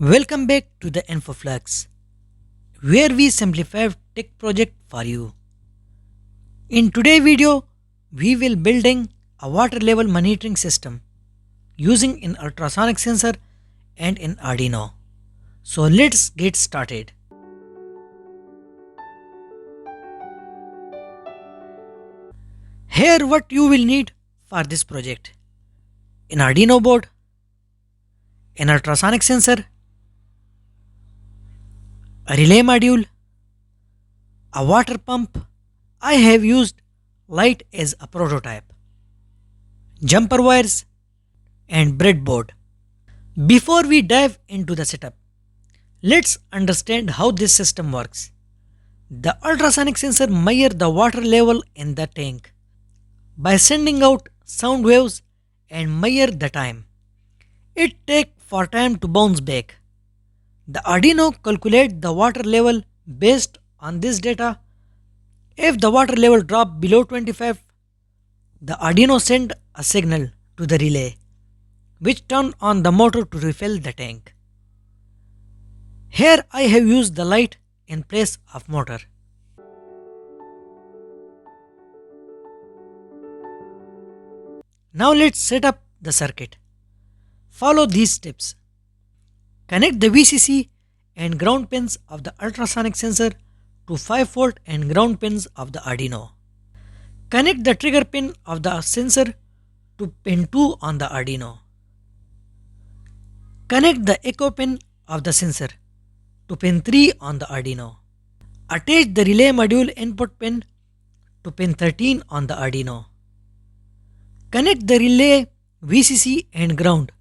Welcome back to the InfoFlux, where we simplify tech project for you. In today's video, we will building a water level monitoring system using an ultrasonic sensor and an Arduino. So let's get started. Here what you will need for this project: an Arduino board, an ultrasonic sensor, a relay module, a water pump. I have used light as a prototype, jumper wires and breadboard. Before we dive into the setup, let's understand how this system works. The ultrasonic sensor measures the water level in the tank by sending out sound waves and measure the time it takes for time to bounce back. The Arduino calculates the water level based on this data. If the water level drops below 25, the Arduino sends a signal to the relay, which turns on the motor to refill the tank. Here I have used the light in place of motor. Now let's set up the circuit. Follow these steps. Connect the VCC and ground pins of the ultrasonic sensor to 5V and ground pins of the Arduino. Connect the trigger pin of the sensor to pin 2 on the Arduino. Connect the echo pin of the sensor to pin 3 on the Arduino. Attach the relay module input pin to pin 13 on the Arduino. Connect the relay VCC and ground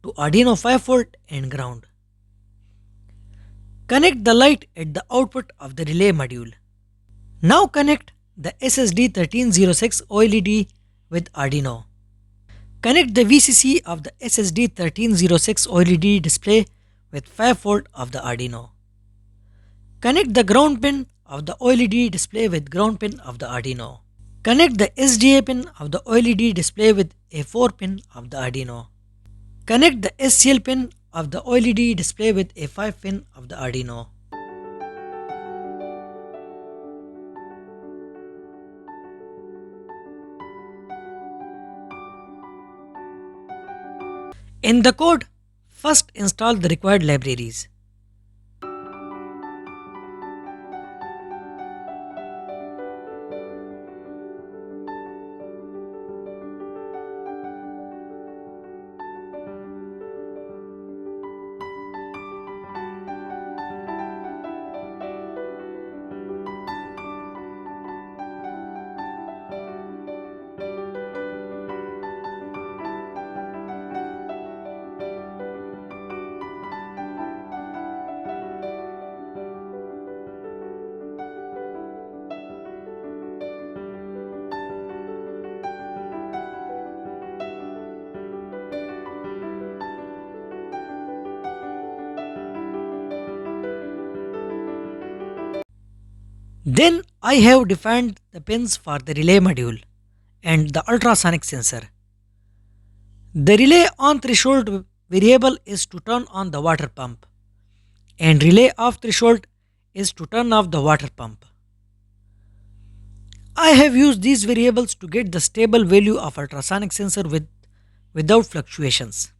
to Arduino 5V and ground. Connect the light at the output of the relay module. Now connect the SSD1306 OLED with Arduino. Connect the VCC of the SSD1306 OLED display with 5V of the Arduino. Connect the ground pin of the OLED display with ground pin of the Arduino. Connect the SDA pin of the OLED display with a 4 pin of the Arduino. Connect the SCL pin of the OLED display with a 5 pin of the Arduino. In the code, first install the required libraries. Then I have defined the pins for the relay module and the ultrasonic sensor. The relay on threshold variable is to turn on the water pump, and relay off threshold is to turn off the water pump. I have used these variables to get the stable value of ultrasonic sensor without fluctuations.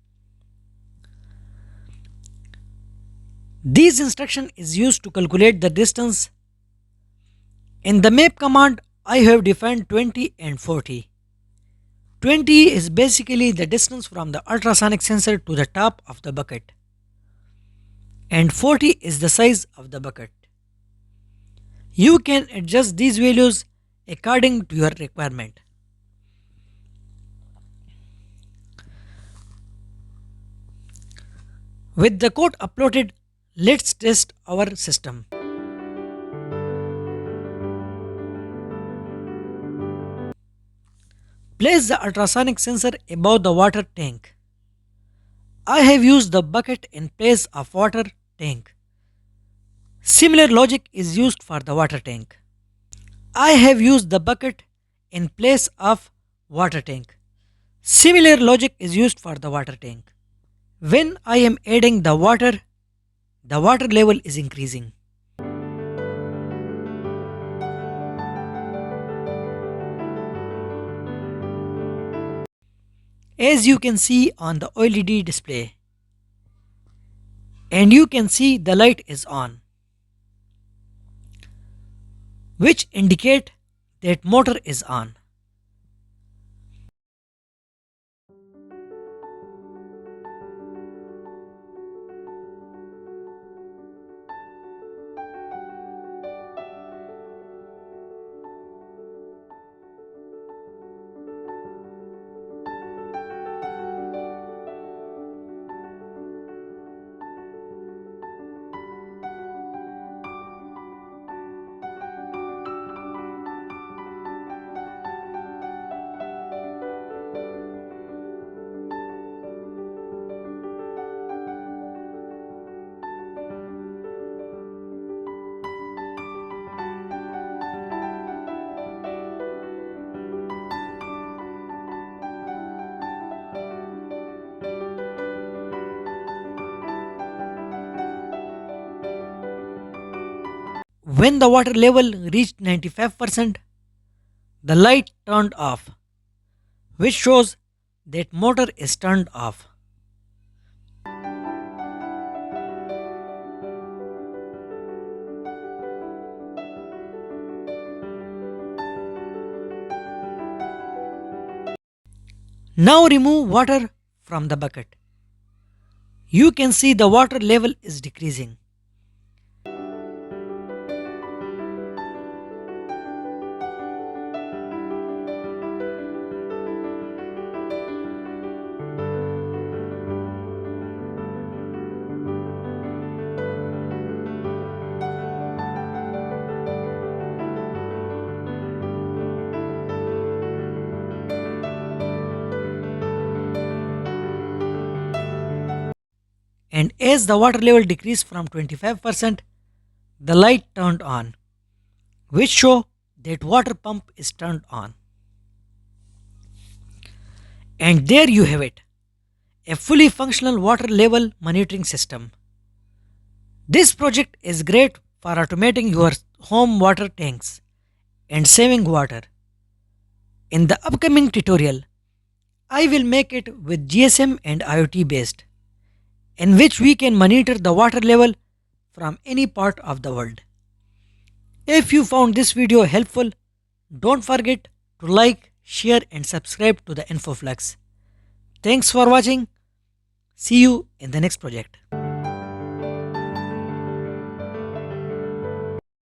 This instruction is used to calculate the distance. In the map command, I have defined 20 and 40. 20 is basically the distance from the ultrasonic sensor to the top of the bucket, and 40 is the size of the bucket. You can adjust these values according to your requirement. With the code uploaded, let's test our system. Place the ultrasonic sensor above the water tank. I have used the bucket in place of water tank. Similar logic is used for the water tank. I have used the bucket in place of water tank. Similar logic is used for the water tank. When I am adding the water the water level is increasing. As you can see on the LED display, and you can see the light is on, which indicate that motor is on. When the water level reached 95%, the light turned off, which shows that motor is turned off. Now remove water from the bucket. You can see the water level is decreasing. And as the water level decreased from 25%, the light turned on, which show that water pump is turned on. And there you have it, a fully functional water level monitoring system. This project is great for automating your home water tanks and saving water. In the upcoming tutorial, I will make it with GSM and IoT based, in which we can monitor the water level from any part of the world. If you found this video helpful, don't forget to like, share and subscribe to the InfoFlux. Thanks for watching. See you in the next project.